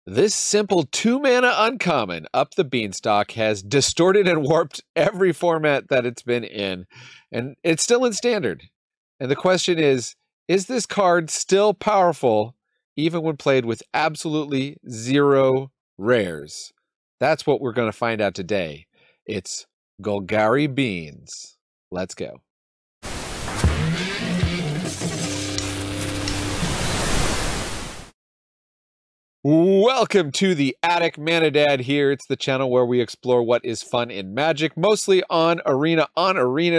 This simple 2-mana uncommon, Up the Beanstalk, has distorted and warped every format that it's been in, and it's still in Standard. And the question is this card still powerful even when played with absolutely zero rares? That's what we're going to find out today. It's Golgari Beans. Let's go. Welcome to the Attic. MANADAD here. It's the channel where we explore what is fun in Magic, mostly on Arena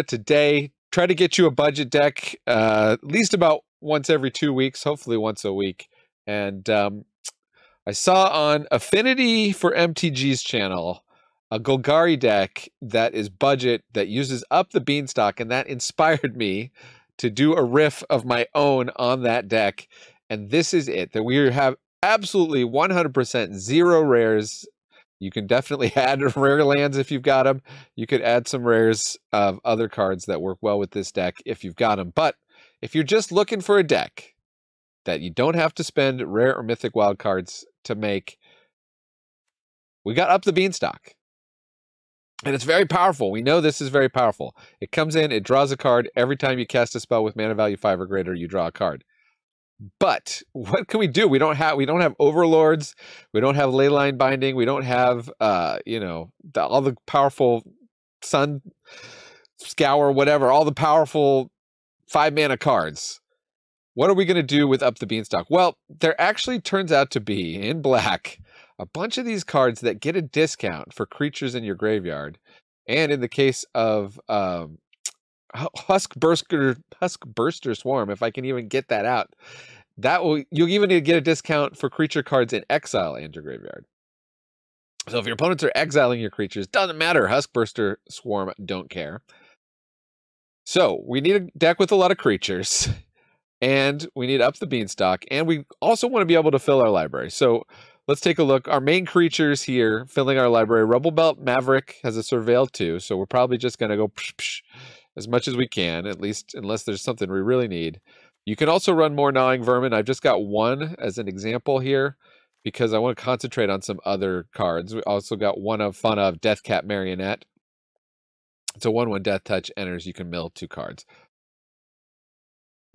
today. Try to get you a budget deck at least about once every 2 weeks, hopefully once a week. And I saw on Affinity for MTG's channel a Golgari deck that is budget that uses Up the Beanstalk, and that inspired me to do a riff of my own on that deck. And this is it, that we have absolutely 100% zero rares. You can definitely add rare lands if you've got them. You could add some rares of other cards that work well with this deck if you've got them. But if you're just looking for a deck that you don't have to spend rare or mythic wild cards to make, we got Up the Beanstalk. And it's very powerful. We know this is very powerful. It comes in, it draws a card. Every time you cast a spell with mana value 5 or greater, you draw a card. But what can we do? We don't have Overlords. We don't have Leyline Binding. We don't have all the powerful Sun Scour, whatever, all the powerful 5-mana cards. What are we going to do with Up the Beanstalk? Well, there actually turns out to be, in black, a bunch of these cards that get a discount for creatures in your graveyard. And in the case of Huskburster Swarm, if I can even get that out, you'll even need to get a discount for creature cards in exile and your graveyard. So if your opponents are exiling your creatures, doesn't matter. Huskburster Swarm don't care. So we need a deck with a lot of creatures, and we need Up the Beanstalk, and we also want to be able to fill our library. So let's take a look. Our main creatures here filling our library. Rubblebelt Maverick has a Surveil 2, so we're probably just going to go psh, psh, as much as we can, at least unless there's something we really need. You can also run more Gnawing Vermin. I've just got one as an example here because I want to concentrate on some other cards. We also got one of Deathcap Marionette. It's a 1/1 Death Touch enters. You can mill 2 cards.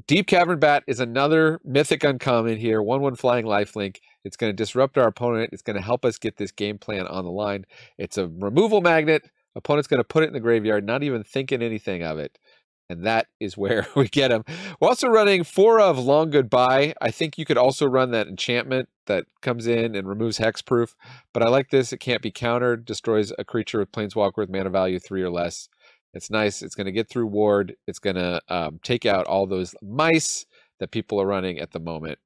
Deep-Cavern Bat is another mythic uncommon here. 1/1 flying lifelink. It's going to disrupt our opponent. It's going to help us get this game plan on the line. It's a removal magnet. Opponent's going to put it in the graveyard, not even thinking anything of it. And that is where we get him. We're also running 4 of Long Goodbye. I think you could also run that enchantment that comes in and removes hexproof. But I like this. It can't be countered. Destroys a creature with Planeswalker with mana value 3 or less. It's nice. It's going to get through ward. It's going to take out all those mice that people are running at the moment.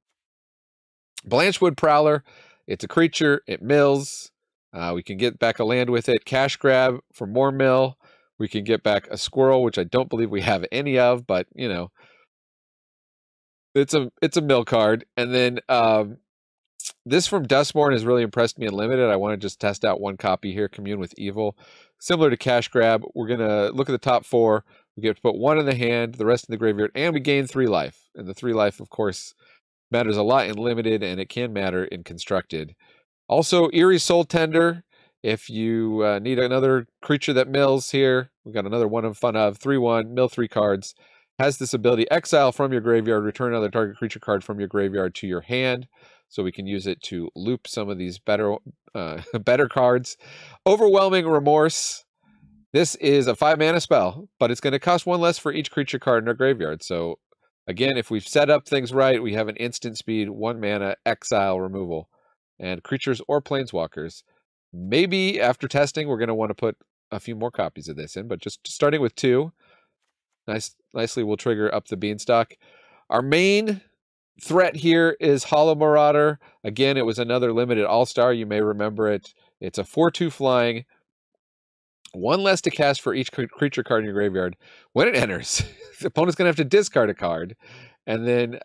Blanchwood Prowler. It's a creature. It mills. We can get back a land with it. Cash grab for more mill. We can get back a squirrel, which I don't believe we have any of, but you know, it's a mill card. And then this from Dustborn has really impressed me in limited. I want to just test out one copy here. Commune with Evil, similar to Cash grab. We're gonna look at the top 4. We get to put 1 in the hand, the rest in the graveyard, and we gain 3 life. And the 3 life, of course, matters a lot in limited, and it can matter in constructed. Also, Eerie Soultender. If you need another creature that mills here, we got another one of 3/1, mill 3 cards. Has this ability: exile from your graveyard, return another target creature card from your graveyard to your hand. So we can use it to loop some of these better cards. Overwhelming Remorse. This is a 5-mana spell, but it's going to cost 1 less for each creature card in our graveyard. So again, if we've set up things right, we have an instant speed 1-mana exile removal, and creatures or planeswalkers. Maybe after testing, we're going to want to put a few more copies of this in, but just starting with 2, nicely will trigger Up the Beanstalk. Our main threat here is Hollow Marauder. Again, it was another limited all-star. You may remember it. It's a 4/2 flying. 1 less to cast for each creature card in your graveyard. When it enters, the opponent's going to have to discard a card. And then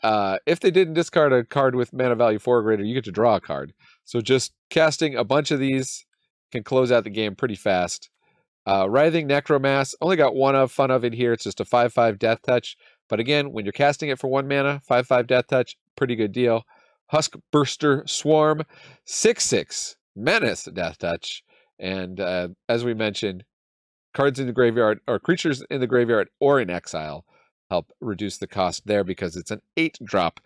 if they didn't discard a card with mana value 4 or greater, you get to draw a card. So just casting a bunch of these can close out the game pretty fast. Writhing Necromass, only got 1 of in here. It's just a 5/5 Death Touch. But again, when you're casting it for 1 mana, 5/5 Death Touch, pretty good deal. Huskburster Swarm, 6/6 Menace Death Touch, and as we mentioned, cards in the graveyard or creatures in the graveyard or in exile help reduce the cost there because it's an 8-drop.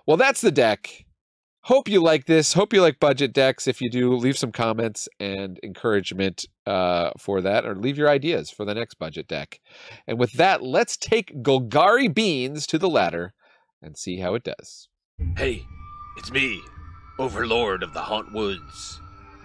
Well, that's the deck. Hope you like this. Hope you like budget decks. If you do, leave some comments and encouragement for that, or leave your ideas for the next budget deck. And with that, let's take Golgari Beans to the ladder and see how it does. Hey, it's me, Overlord of the Hauntwoods.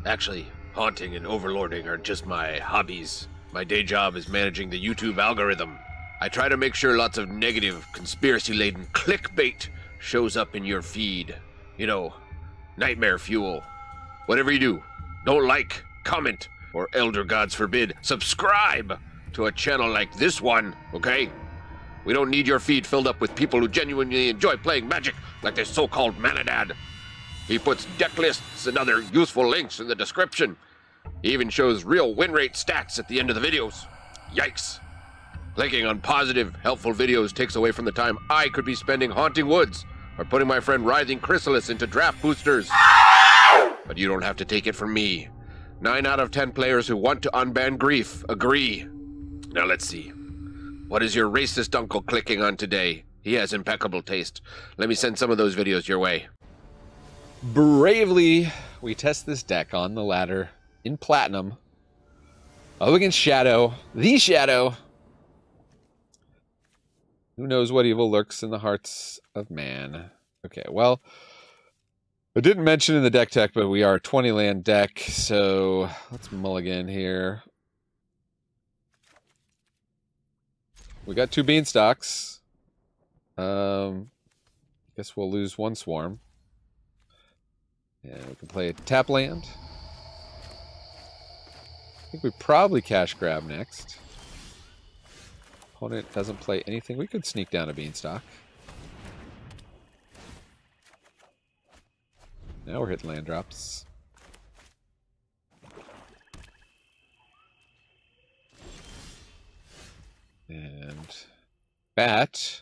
Actually, haunting and overlording are just my hobbies. My day job is managing the YouTube algorithm. I try to make sure lots of negative, conspiracy-laden clickbait shows up in your feed. You know, nightmare fuel. Whatever you do, don't like, comment, or elder gods forbid, subscribe to a channel like this one, okay? We don't need your feed filled up with people who genuinely enjoy playing Magic like this so-called MANADAD. He puts deck lists and other useful links in the description. He even shows real win rate stats at the end of the videos. Yikes. Clicking on positive, helpful videos takes away from the time I could be spending haunting woods or putting my friend Writhing Chrysalis into draft boosters. But you don't have to take it from me. 9 out of 10 players who want to unban grief agree. Now let's see. What is your racist uncle clicking on today? He has impeccable taste. Let me send some of those videos your way. Bravely, we test this deck on the ladder in Platinum. Up against Shadow. The Shadow. Who knows what evil lurks in the hearts of man. Okay, well, I didn't mention in the deck tech, but we are a 20-land deck, so let's mulligan here. We got 2 Beanstalks. Guess we'll lose 1 Swarm. And we can play a tap land. I think we probably cash grab next. Opponent doesn't play anything. We could sneak down a Beanstalk. Now we're hitting land drops. And Bat.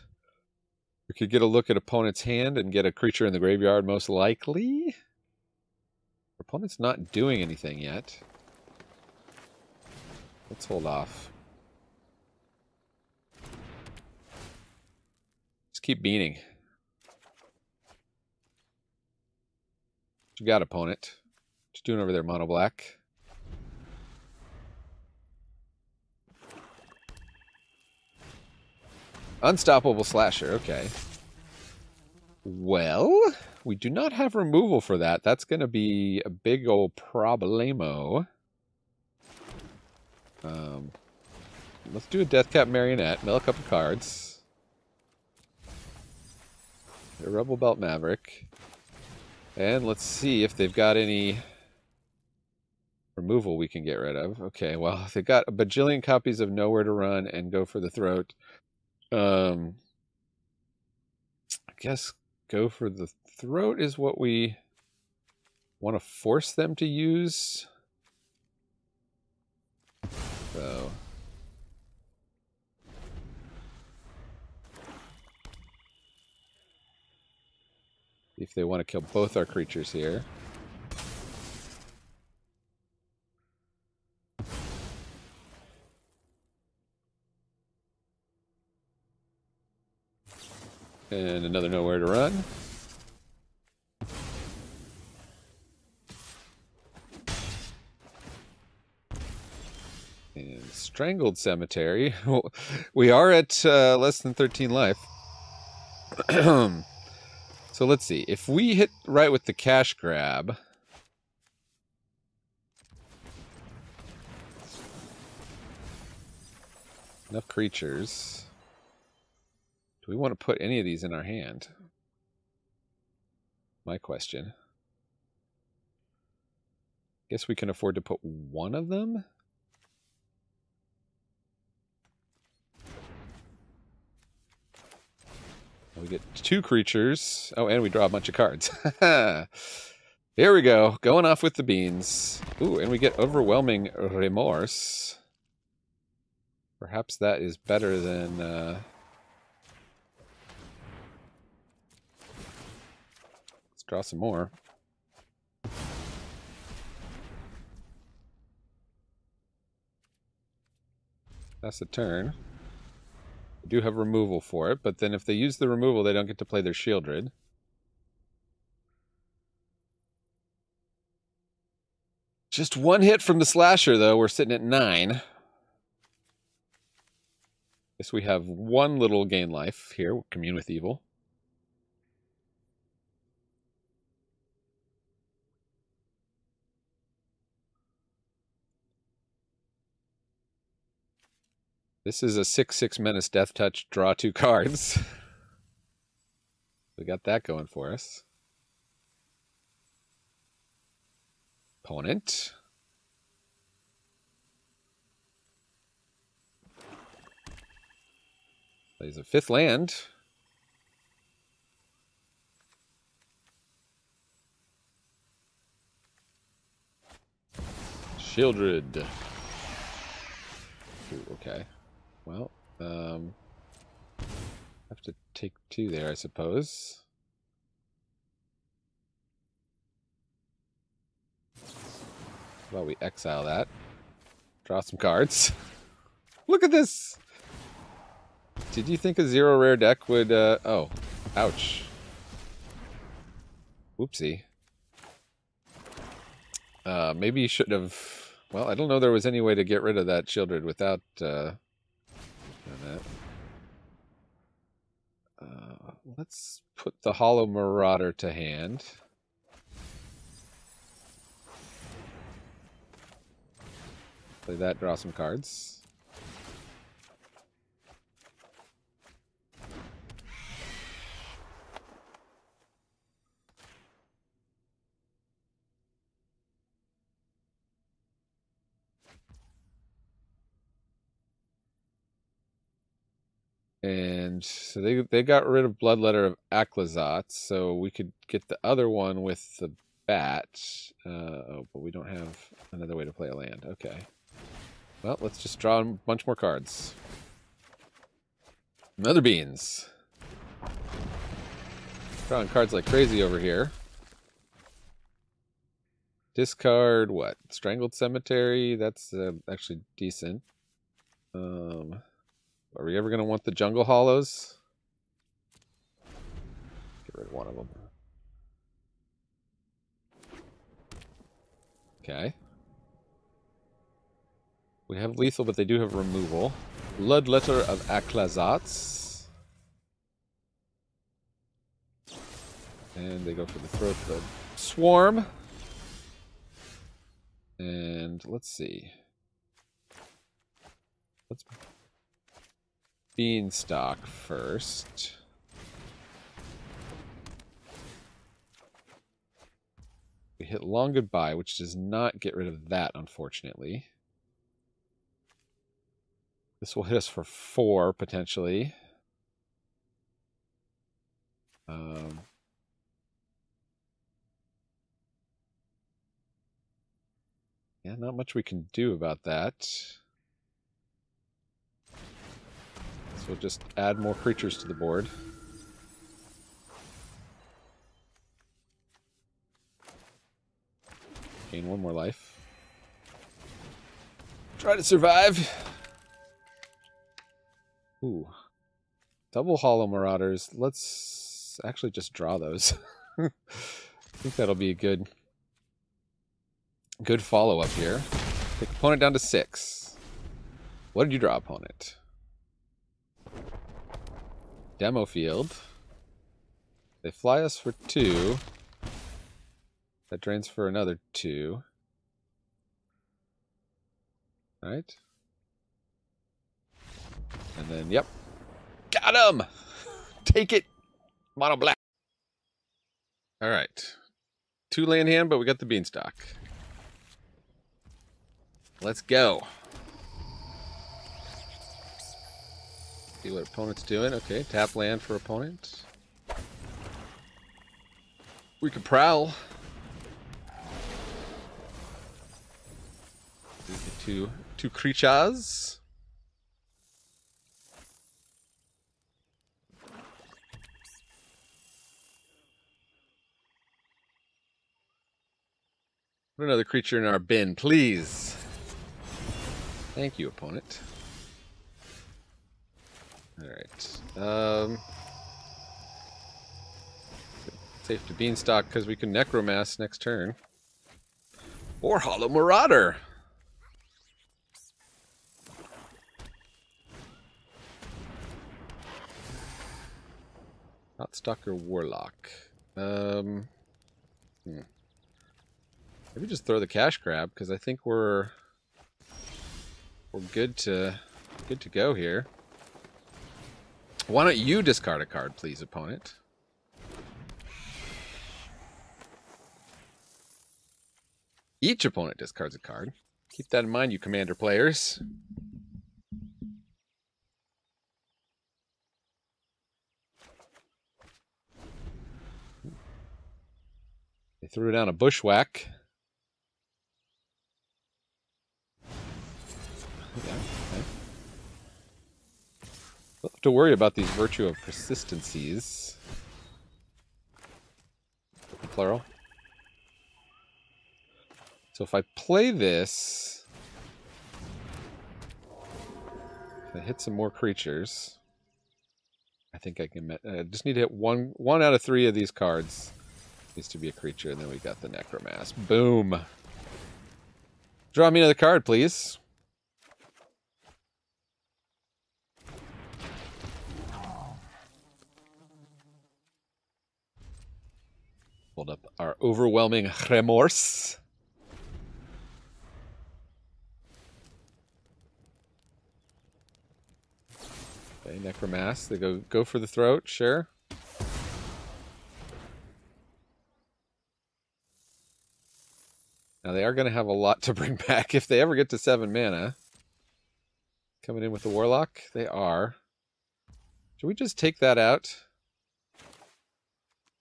We could get a look at opponent's hand and get a creature in the graveyard, most likely. Opponent's not doing anything yet. Let's hold off. Just keep beaning. What you got, opponent? What you doing over there, mono black? Unstoppable Slasher, okay. Well, we do not have removal for that. That's going to be a big old problemo. Let's do a Deathcap Marionette, mill a couple cards. A Rubblebelt Maverick. And let's see if they've got any removal we can get rid of. Okay, well, they've got a bajillion copies of Nowhere to Run and Go for the Throat. I guess Go for the Throat is what we want to force them to use. So if they want to kill both our creatures here. And another Nowhere to Run. And Strangled Cemetery. We are at less than 13 life. So let's see. If we hit right with the cash grab, enough creatures. Do we want to put any of these in our hand? My question. Guess we can afford to put one of them. We get 2 creatures. Oh, and we draw a bunch of cards. Here we go. Going off with the beans. Ooh, and we get Overwhelming Remorse. Perhaps that is better than... draw some more. That's a turn. We do have removal for it, but then if they use the removal, they don't get to play their Shieldred. Just one hit from the Slasher, though. We're sitting at 9. Guess we have one little gain life here. Commune with Evil. This is a 6/6 Menace Death Touch, draw 2 cards. We got that going for us. Opponent. Plays a 5th land. Shieldred. Ooh, okay. Well, have to take 2 there, I suppose. Well, we exile that. Draw some cards. Look at this! Did you think a 0 rare deck would, oh. Ouch. Whoopsie. Maybe you should have... Well, I don't know there was any way to get rid of that Shieldred without, doing that. Let's put the Hollow Marauder to hand. Play that, draw some cards. And so they got rid of Bloodletter of Aclazot, so we could get the other one with the bat. Oh, but we don't have another way to play a land. Okay. Well, let's just draw a bunch more cards. Mother Beans. Drawing cards like crazy over here. Discard what? Strangled Cemetery. That's actually decent. Are we ever going to want the Jungle Hollows? Get rid of one of them. Okay. We have lethal, but they do have removal. Bloodletter of Aclazots. And they go for the Throat of the Swarm. And let's see. Let's Beanstalk first. We hit Long Goodbye, which does not get rid of that, unfortunately. This will hit us for 4, potentially. Yeah, not much we can do about that. So we'll just add more creatures to the board. Gain 1 more life. Try to survive. Ooh. Double Hollow Marauders. Let's actually just draw those. I think that'll be a good follow-up here. Take opponent down to 6. What did you draw, opponent? Demo field. They fly us for 2. That drains for another 2. Right? And then, yep. Got him! Take it! Mono black. Alright. 2 land hand, but we got the Beanstalk. Let's go. See what opponent's doing. Okay, tap land for opponent. We could prowl. Two creatures. Put another creature in our bin, please. Thank you, opponent. Alright. Safe to Beanstalk because we can Necromass next turn. Or Hollow Marauder. Hotstalker Warlock. Maybe just throw the cash grab because I think we're good to go here. Why don't you discard a card, please, opponent? Each opponent discards a card. Keep that in mind, you Commander players. They threw down a Bushwhack. Yeah, okay. Don't have to worry about these Virtue of Persistencies. Plural. So if I play this, if I hit some more creatures, I think I can. Just need to hit one out of 3 of these cards. Needs to be a creature, and then we got the Necromass. Boom. Draw me another card, please. Hold up our Overwhelming Remorse. Okay, Necromass. They go for the throat, sure. Now they are going to have a lot to bring back if they ever get to 7 mana. Coming in with the Warlock, they are. Should we just take that out?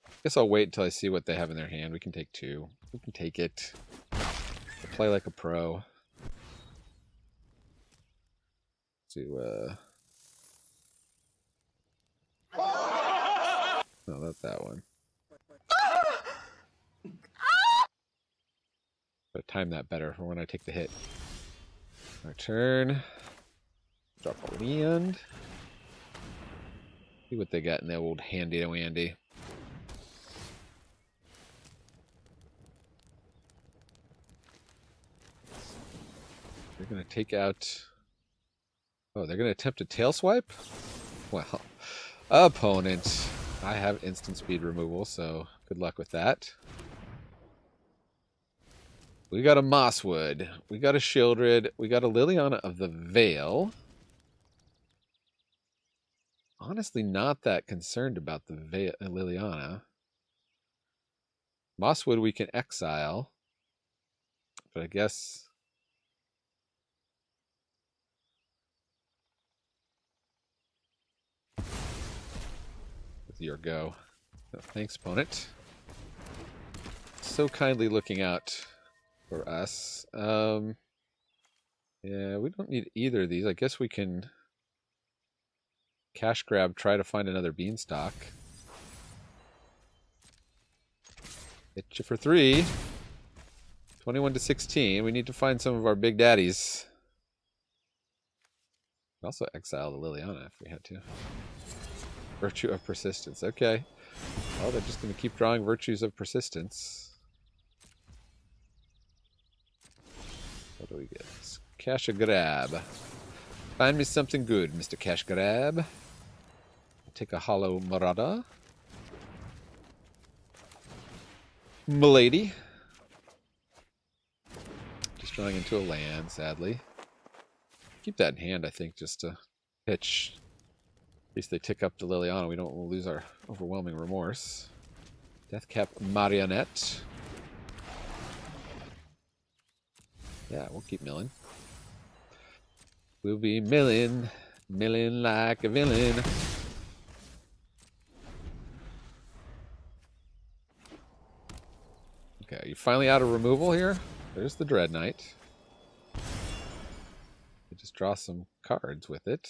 I guess I'll wait until I see what they have in their hand. We can take 2. We can take it. I'll play like a pro. No, not that one. But time that better for when I take the hit. Our turn. Drop a land. See what they got in the old handy-wandy. They're going to take out... Oh, they're going to attempt a tail swipe? Well, opponent. I have instant speed removal, so good luck with that. We got a Mosswood. We got a Shieldred. We got a Liliana of the Veil. Honestly, not that concerned about the Liliana. Mosswood we can exile. But I guess... your go. Oh, thanks, opponent. So kindly looking out for us. Yeah, we don't need either of these. I guess we can cash grab, try to find another Beanstalk. Hit you for 3. 21 to 16. We need to find some of our big daddies. We'd also exile the Liliana if we had to. Virtue of Persistence. Okay. Well, they're just going to keep drawing Virtues of Persistence. What do we get? Cash a grab. Find me something good, Mr. Cash Grab. I'll take a Hollow Marauder. Milady. Just drawing into a land, sadly. Keep that in hand, I think, just to pitch. At least they tick up the Liliana. We don't lose our Overwhelming Remorse. Deathcap Marionette. Yeah, we'll keep milling. We'll be milling like a villain. Okay, you finally out of removal here? There's the Dread Knight. You just draw some cards with it.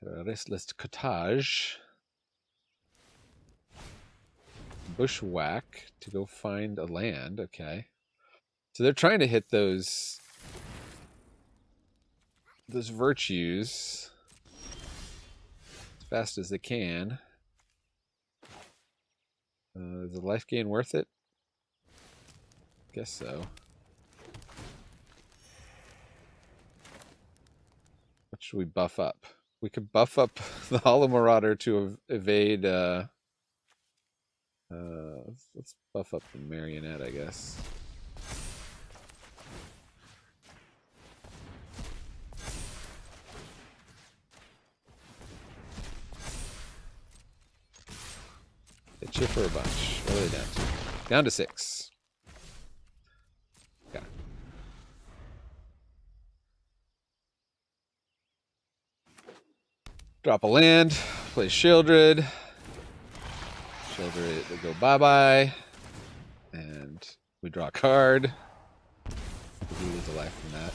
Restless Cottage. Bushwhack to go find a land. Okay. So they're trying to hit those virtues as fast as they can. Is the life gain worth it? Guess so. What should we buff up? We could buff up the Hollow Marauder to evade. Let's buff up the Marionette, I guess. Hit you for a bunch. What are they down to? Down to 6. Okay. Drop a land. Play Shieldred. Shieldred, they go bye-bye. And we draw a card. We lose a life from that.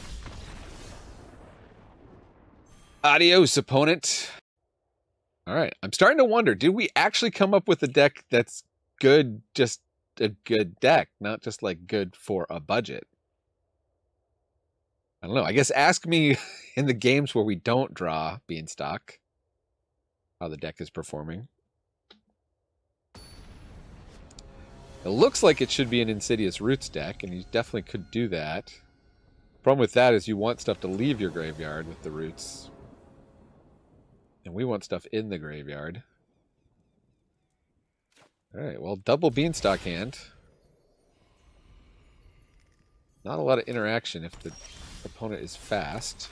Adios, opponent. All right, I'm starting to wonder, did we actually come up with a deck that's good, just a good deck, not just like good for a budget? I don't know. I guess ask me in the games where we don't draw Beanstalk how the deck is performing. It looks like it should be an Insidious Roots deck, and you definitely could do that. Problem with that is you want stuff to leave your graveyard with the Roots. And we want stuff in the graveyard. Alright, well, double Beanstalk hand. Not a lot of interaction if the opponent is fast.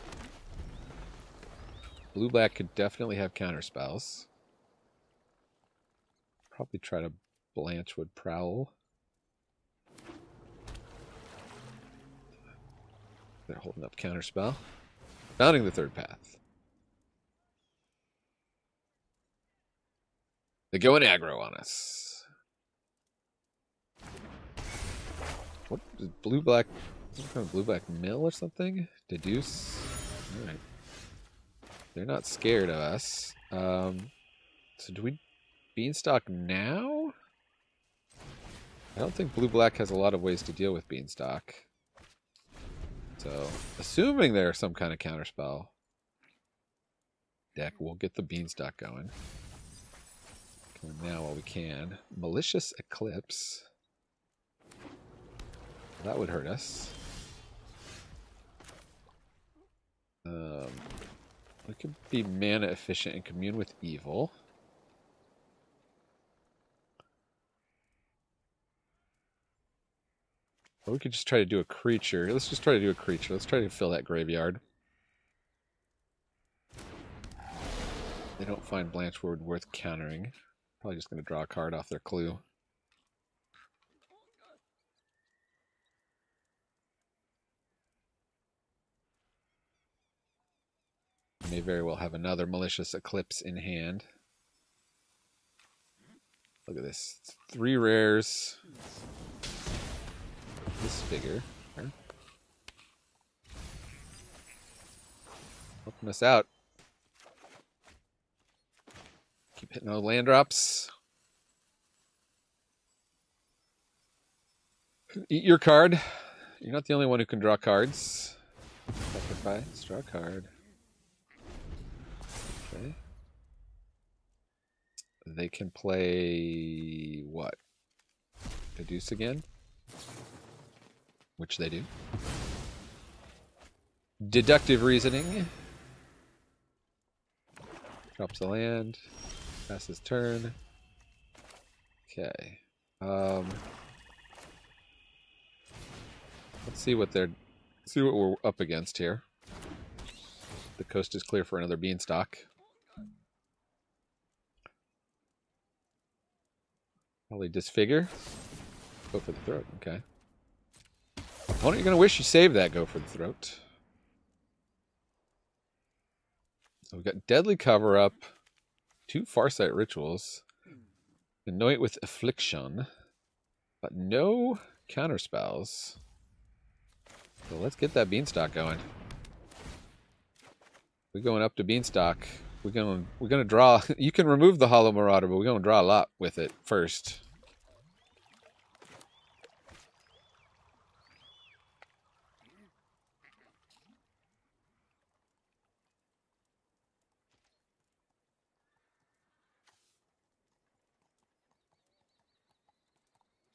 Blue-black could definitely have counterspells. Probably try to Blanchwood Prowler. They're holding up counterspell. Founding the third path. They're going aggro on us. What is blue-black? Some kind of blue-black mill or something? Deduce? Alright. They're not scared of us. So do we Beanstalk now? I don't think blue-black has a lot of ways to deal with Beanstalk. So, assuming there's some kind of counterspell deck, we'll get the Beanstalk going. Coming now while we can. Malicious Eclipse. That would hurt us. We could be mana efficient and commune with evil. Or we could just try to do a creature. Let's just try to do a creature. Let's try to fill that graveyard. They don't find Blanchwood worth countering. Probably just going to draw a card off their clue. May very well have another Malicious Eclipse in hand. Look at this. 3 rares. This figure. Helping us out. Keep hitting those land drops. Eat your card. You're not the only one who can draw cards. Sacrifice, draw a card. Okay. They can play what? Deduce again? Which they do. Deductive reasoning. Drops the land. Passes turn. Okay. Let's see what we're up against here. The coast is clear for another Beanstalk. Probably disfigure. Go for the throat. Okay. Opponent, you're going to wish you saved that go for the throat. So we've got Deadly Cover-Up, 2 Farsight Rituals, Anoint with Affliction, but no counterspells. So let's get that Beanstalk going. We're going up to Beanstalk. We're gonna draw. You can remove the Hollow Marauder, but we're gonna draw a lot with it first.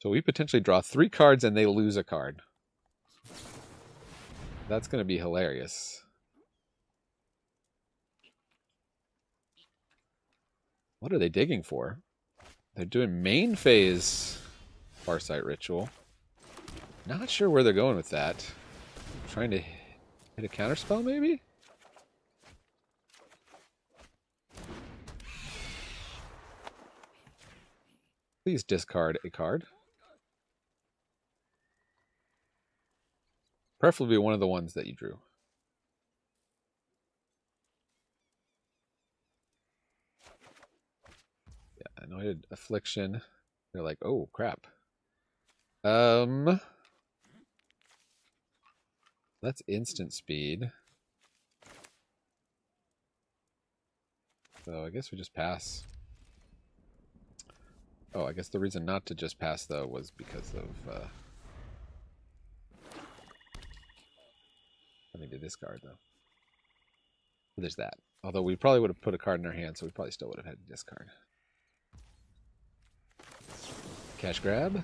So we potentially draw 3 cards and they lose a card. That's going to be hilarious. What are they digging for? They're doing main phase Farsight Ritual. Not sure where they're going with that. Trying to hit a counterspell, maybe? Please discard a card. Preferably one of the ones that you drew. Yeah, Anointed Affliction. They're like, oh, crap. That's instant speed. So I guess we just pass. Oh, I guess the reason not to just pass, though, was because of having to discard, though. But there's that. Although we probably would have put a card in our hand, so we probably still would have had to discard. Cash grab.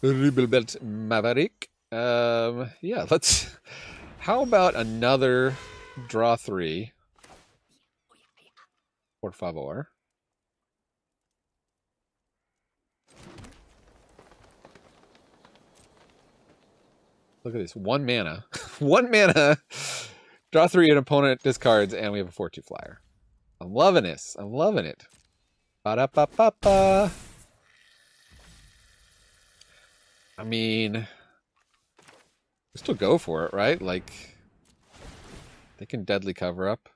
Rubblebelt Maverick. Yeah, let's... How about another draw 3? Por favor. Look at this. 1 mana. 1 mana. Draw 3, an opponent discards, and we have a 4/2 flyer. I'm loving this. I'm loving it. Ba-da-ba-ba-ba. I mean, we still go for it, right? Like, they can deadly cover up.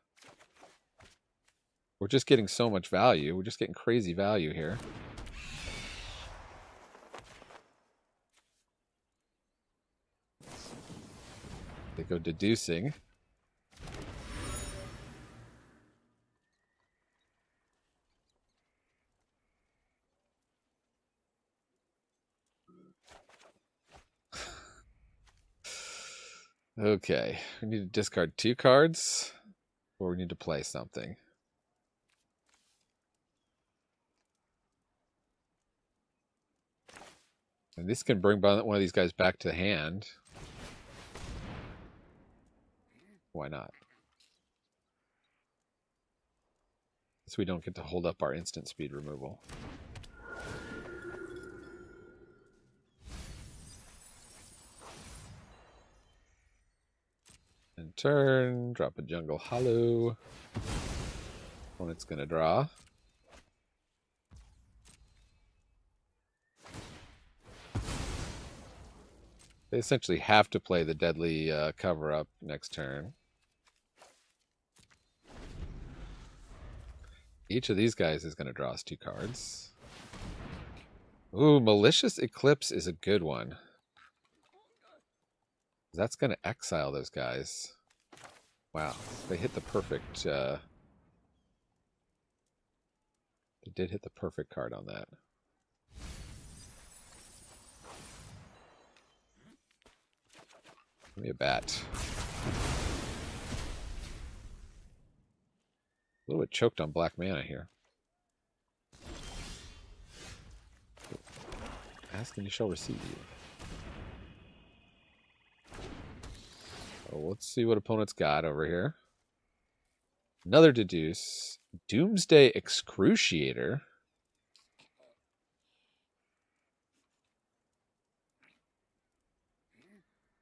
We're just getting so much value. We're just getting crazy value here. They go deducing. Okay, we need to discard 2 cards, or we need to play something. And this can bring one of these guys back to the hand. Why not? So we don't get to hold up our instant speed removal. And turn, drop a Jungle Hollow. Opponent's gonna draw. They essentially have to play the deadly cover-up next turn. Each of these guys is going to draw us 2 cards. Ooh, Malicious Eclipse is a good one. That's going to exile those guys. Wow, they hit the perfect... they did hit the perfect card on that. Give me a bat. A little bit choked on black mana here. Ask and you shall receive. Oh, let's see what opponent's got over here. Another deduce. Doomsday Excruciator.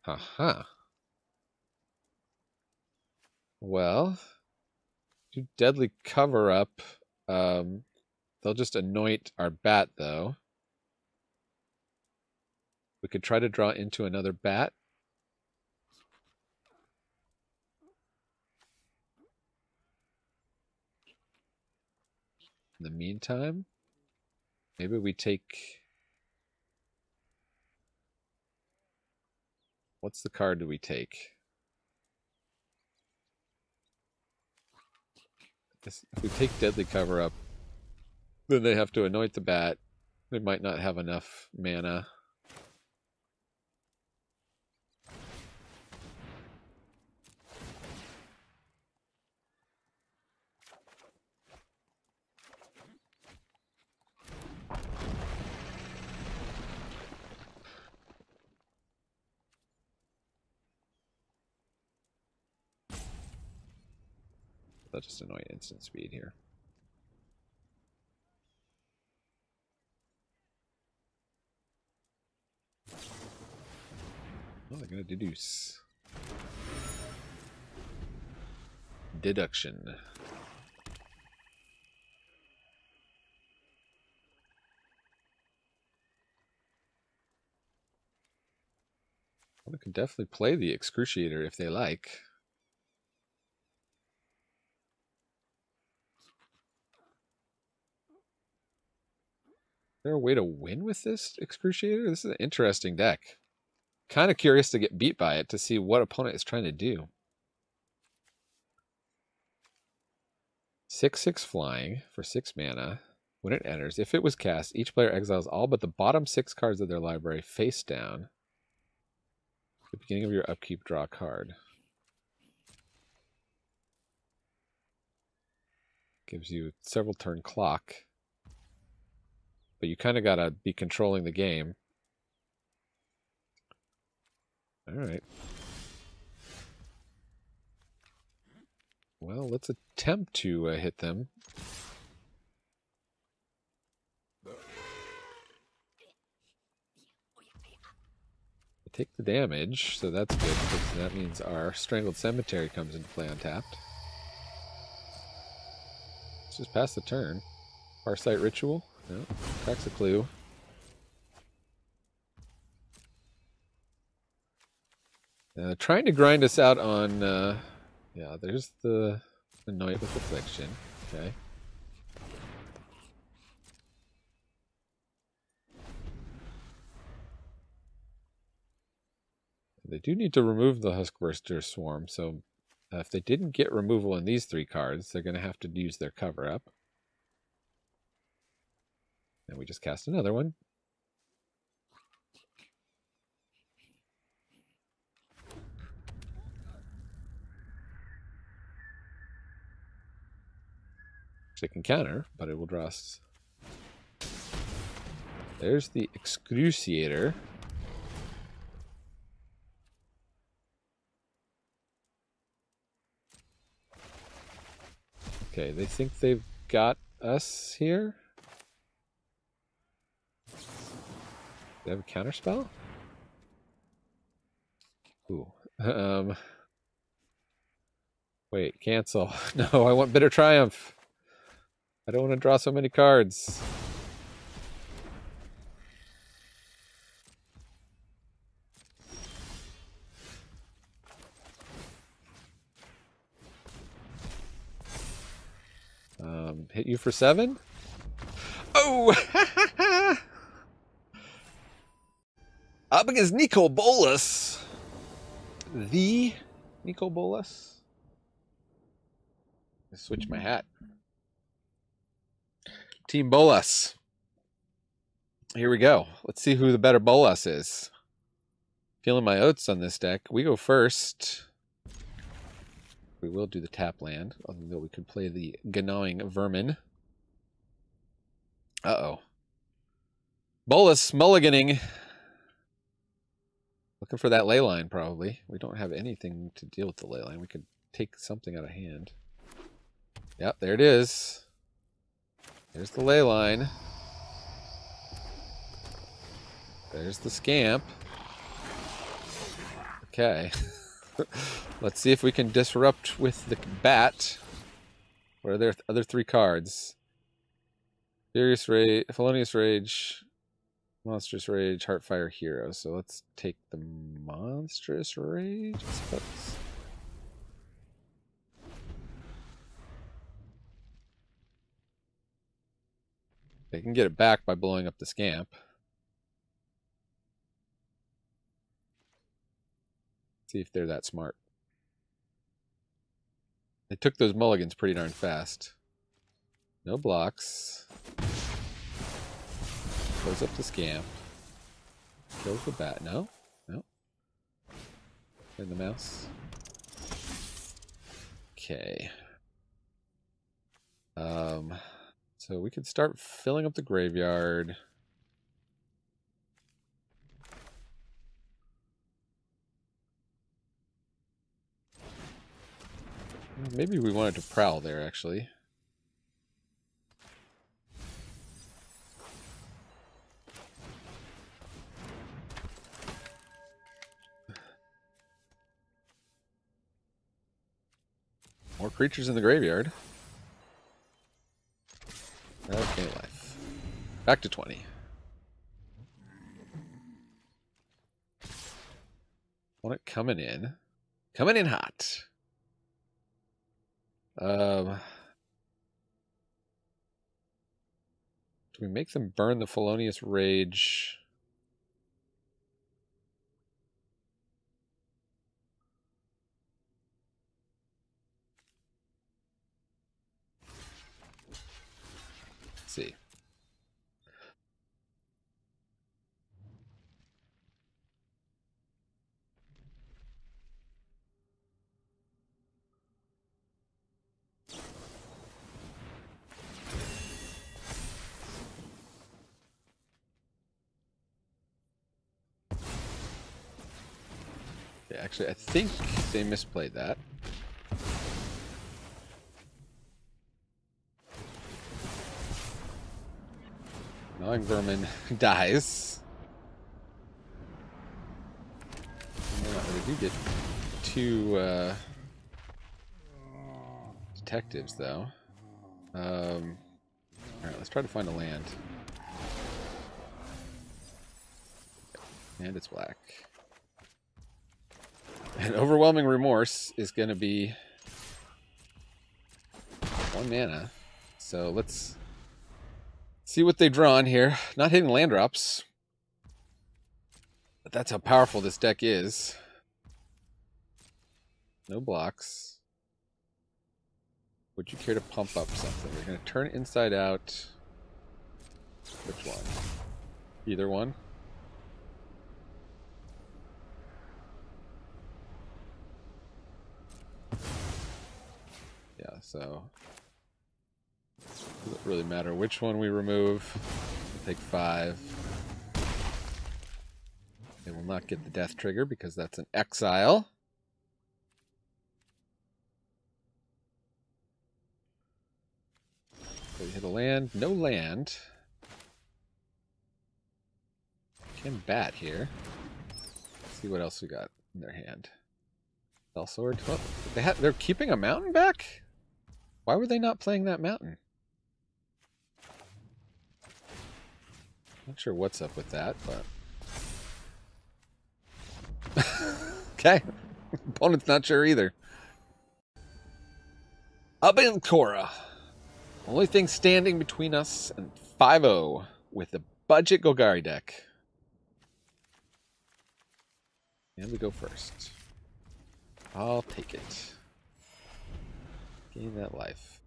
Haha. Well, do deadly cover up. They'll just anoint our bat, though. We could try to draw into another bat. In the meantime, maybe we take... What's the card do we take? If we take deadly cover up, then they have to anoint the bat. They might not have enough mana. They'll just annoy instant speed here. Oh, they're going to deduce. Deduction. Well, they can definitely play the Excruciator if they like. Is there a way to win with this Excruciator? This is an interesting deck. Kind of curious to get beat by it to see what opponent is trying to do. 6/6 flying for 6 mana. When it enters, if it was cast, each player exiles all but the bottom 6 cards of their library face down. At the beginning of your upkeep, draw a card. Gives you several turn clock. But you kind of got to be controlling the game. Alright. Well, let's attempt to hit them. Take the damage, so that's good, because that means our Strangled Cemetery comes into play untapped. Let's just pass the turn. Farsight Ritual? No, cracks a clue. Trying to grind us out on, yeah, there's the Annoy It with Affliction. Okay. They do need to remove the Huskburster Swarm, so if they didn't get removal in these 3 cards, they're going to have to use their cover-up. And we just cast another one. It can counter, but it will draw us. There's the Excruciator. Okay, they think they've got us here. They have a counterspell? Ooh. Wait, cancel. No, I want Bitter Triumph. I don't want to draw so many cards. Hit you for 7? Oh! Up against Nico Bolas. The Nico Bolas. Switch my hat. Team Bolas. Here we go. Let's see who the better Bolas is. Feeling my oats on this deck. We go first. We will do the tap land, although we could play the Gnawing Vermin. Uh-oh. Bolas mulliganing. Looking for that ley line, probably. We don't have anything to deal with the ley line. We could take something out of hand. Yep, there it is. There's the ley line. There's the scamp. Okay. Let's see if we can disrupt with the bat. What are their other 3 cards? Furious Rage, Felonious Rage, Monstrous Rage, Heartfire Hero. So let's take the Monstrous Rage, I suppose. They can get it back by blowing up the scamp. See if they're that smart. They took those mulligans pretty darn fast. No blocks. Close up the scamp. Kills the bat. No? No. Turn the mouse. Okay. So we could start filling up the graveyard. Maybe we wanted to prowl there, actually. More creatures in the graveyard. Okay, life. Back to 20. Want it coming in. Coming in hot. Do we make them burn the Felonious Rage? Let's see. Okay, actually, I think they misplayed that. Gnawing Vermin dies. We do get 2 detectives, though. Alright, let's try to find a land. And it's black. And Overwhelming Remorse is going to be 1 mana. So let's see what they draw on here. Not hitting land drops. But that's how powerful this deck is. No blocks. Would you care to pump up something? We're going to turn it inside out. Which one? Either one? Yeah, so it doesn't really matter which one we remove. We'll take 5. They will not get the death trigger because that's an exile. So we hit a land, no land. Can bat here. Let's see what else we got in their hand. Spell sword. Oh, they're keeping a mountain back? Why were they not playing that mountain? Not sure what's up with that, but okay. Opponent's not sure either. Abenkora. Only thing standing between us and 5-0 with the budget Golgari deck. And we go first. I'll take it. Gain that life.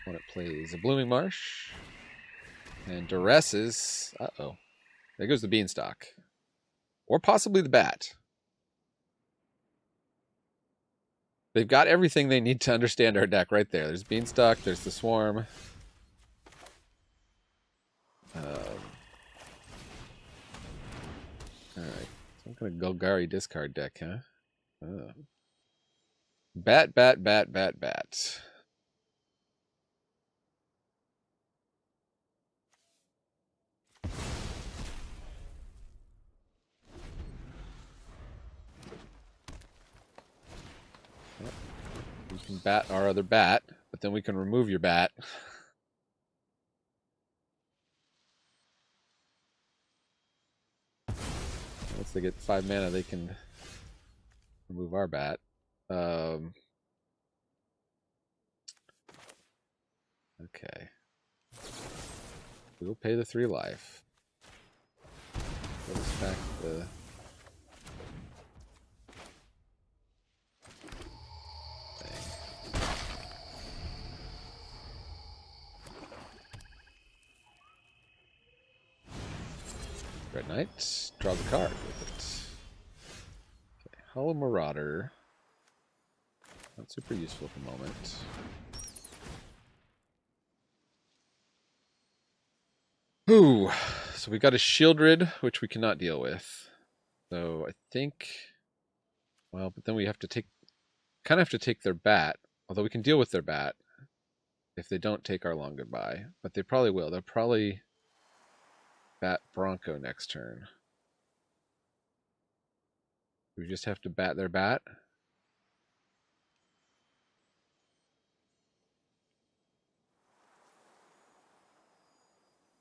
When it plays a Blooming Marsh. And duresses. Uh-oh. There goes the Beanstalk. Or possibly the Bat. They've got everything they need to understand our deck right there. There's Beanstalk, there's the Swarm. Alright. Some kind of Golgari discard deck, huh? Bat, bat, bat, bat, bat. We can bat our other bat, but then we can remove your bat. Once they get 5 mana, they can remove our bat. Okay. We will pay the 3 life. Let us back the... Red Knight, draw the card with it. Okay, Hollow Marauder. Not super useful at the moment. Ooh, so we got a Shieldred, which we cannot deal with. So I think, well, but then we have to take Kind of have to take their bat, although we can deal with their bat if they don't take our long goodbye. But they probably will. They'll probably bat Bronco next turn. We just have to bat their bat.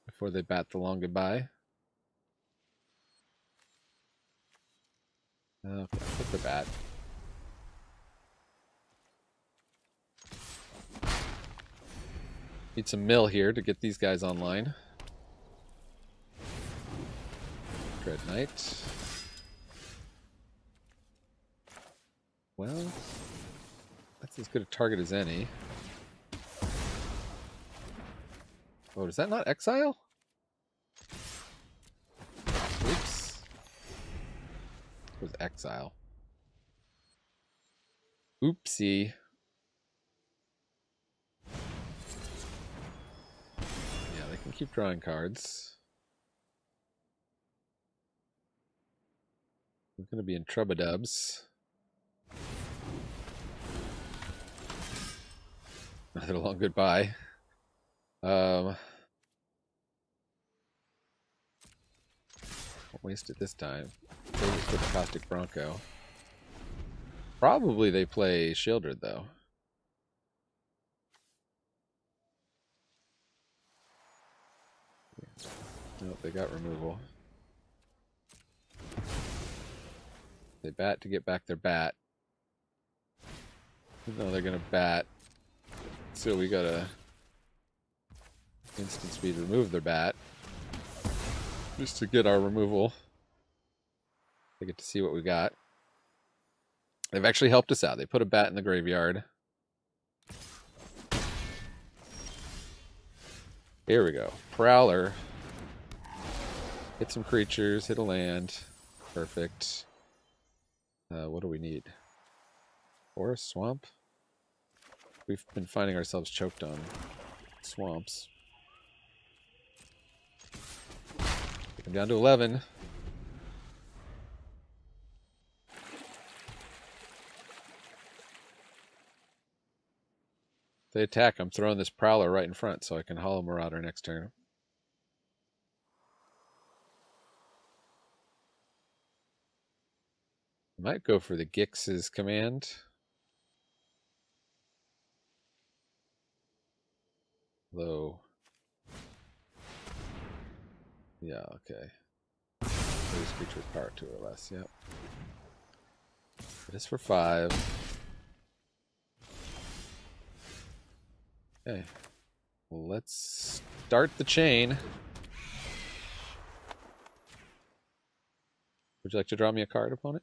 Before they bat the long goodbye. Okay, take the bat. Need some mill here to get these guys online. Dread Knight. Well, that's as good a target as any. Oh, does that not exile? Oops. It was exile. Oopsie. Yeah, they can keep drawing cards. We're going to be in Trubadubs. Another long goodbye. Won't waste it this time. Save it for the Caustic Bronco. Probably they play Shieldred though. Nope, they got removal. They bat to get back their bat. No, they're gonna bat. So we gotta instant speed remove their bat. Just to get our removal. They get to see what we got. They've actually helped us out. They put a bat in the graveyard. Here we go. Prowler. Hit some creatures, hit a land. Perfect. What do we need? Forest, swamp? We've been finding ourselves choked on swamps. Take them down to 11. If they attack, I'm throwing this Prowler right in front so I can Hollow Marauder next turn. Might go for the Gix's command. Though. Yeah, okay. Those creatures power 2 or less, yep. It is for 5. Okay. Well, let's start the chain. Would you like to draw me a card, opponent?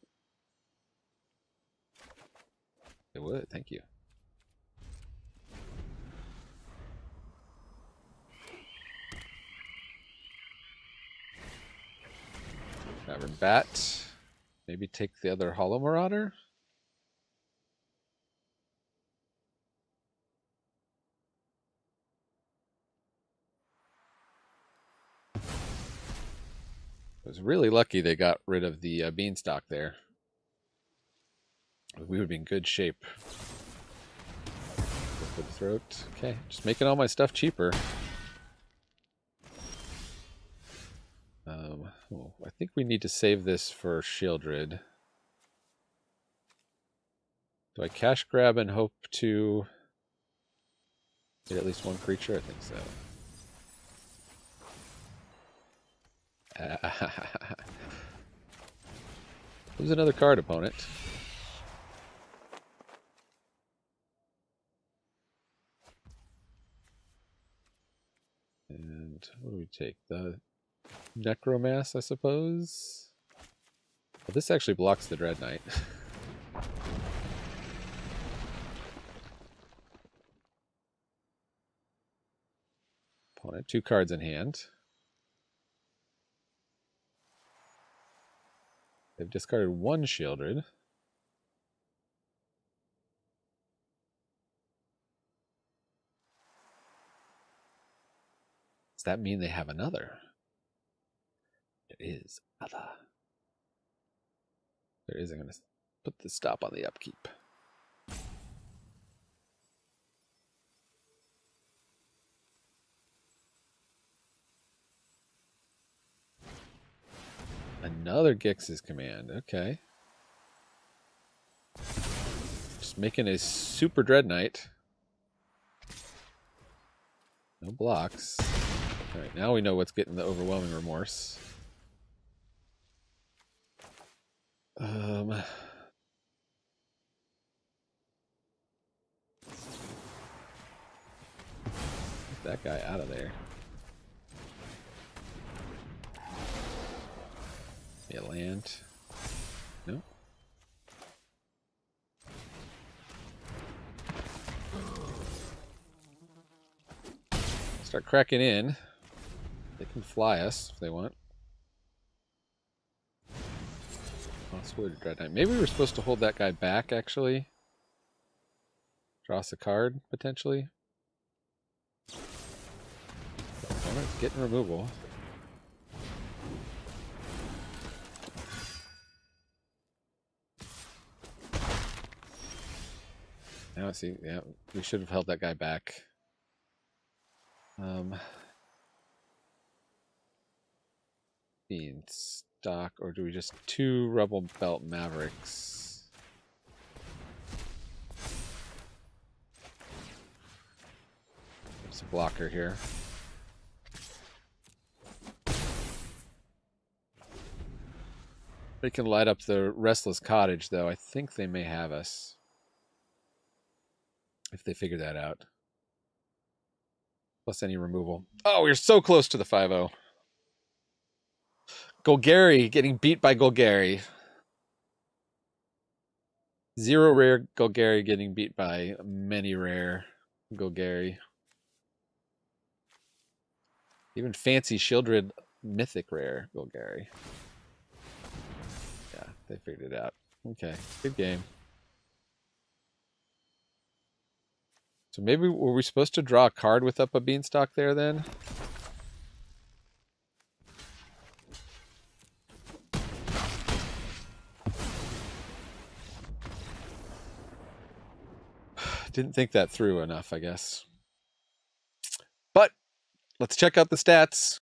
It would, thank you. Cavern Bat. Maybe take the other Hollow Marauder. I was really lucky they got rid of the Beanstalk there. We would be in good shape. Go for the throat. Okay, just making all my stuff cheaper. Oh, I think we need to save this for Shieldred. Do I cash grab and hope to get at least one creature? I think so. Lose another card, opponent. And what do we take? The Necromass, I suppose? Well, this actually blocks the Dread Knight. Opponent, 2 cards in hand. They've discarded 1 Shieldred. Does that mean they have another? There is other. There is. I'm going to put the stop on the upkeep. Another Gix's command. Okay. Just making a super Dread Knight. No blocks. Alright, now we know what's getting the Overwhelming Remorse. Get that guy out of there. Yeah, land. No. Start cracking in. They can fly us if they want. Mosswood Dread Knight. Maybe we were supposed to hold that guy back, actually. Draw us a card, potentially. Opponent's getting removal. Now I see, yeah, we should have held that guy back. Beanstalk, or do we just 2 Rubblebelt Mavericks? There's a blocker here. They can light up the Restless Cottage, though. I think they may have us. If they figure that out. Plus any removal. Oh, we're so close to the 5-0. Golgari getting beat by Golgari. 0 rare Golgari getting beat by many rare Golgari. Even fancy Shieldred mythic rare Golgari. Yeah, they figured it out. Okay, good game. So maybe were we supposed to draw a card with Up a Beanstalk there then? Didn't think that through enough, I guess. But let's check out the stats.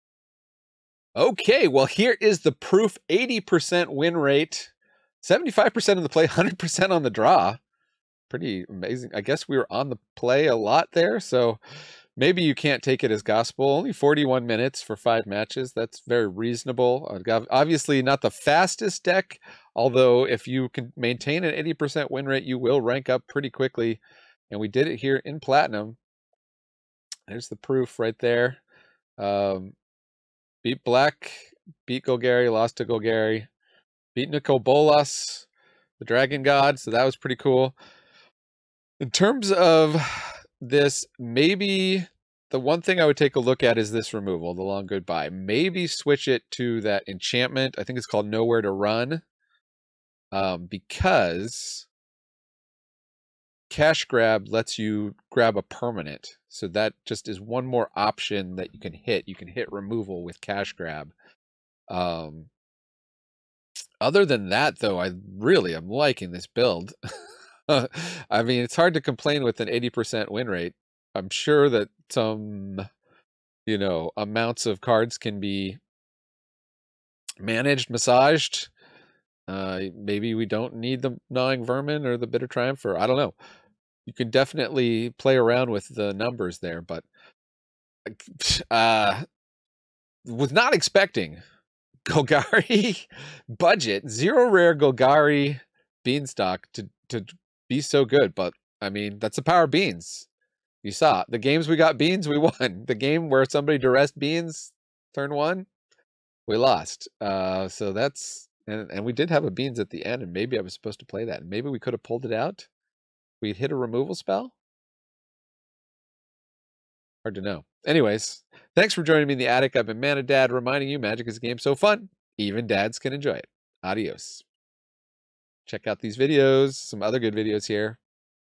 Okay, well here is the proof. 80% win rate, 75% of the play, 100% on the draw. Pretty amazing. I guess we were on the play a lot there, so maybe you can't take it as gospel. Only 41 minutes for 5 matches. That's very reasonable. Obviously not the fastest deck, although if you can maintain an 80% win rate, you will rank up pretty quickly. And we did it here in Platinum. There's the proof right there. Beat Black, beat Golgari, lost to Golgari. Beat Nicol Bolas, the Dragon God, so that was pretty cool. In terms of this, maybe the one thing I would take a look at is this removal, the Long Goodbye. Maybe switch it to that enchantment. I think it's called Nowhere to Run. Because Cash Grab lets you grab a permanent. So that just is one more option that you can hit. You can hit removal with Cash Grab. Other than that, though, I really am liking this build. I mean, it's hard to complain with an 80% win rate. I'm sure that some, amounts of cards can be managed, massaged. Maybe we don't need the Gnawing Vermin or the Bitter Triumph, or I don't know. You can definitely play around with the numbers there, but was not expecting Golgari budget, 0 rare Golgari Beanstalk to be so good. But I mean, that's the power of beans. You saw the games we got beans, we won. The game where somebody duressed beans turn 1, we lost. So that's and we did have a beans at the end, and maybe I was supposed to play that, and maybe we could have pulled it out. We'd hit a removal spell. Hard to know. Anyways, thanks for joining me in the attic. I've been MANADAD, reminding you Magic is a game so fun, even dads can enjoy it. Adios. Check out these videos, some other good videos here.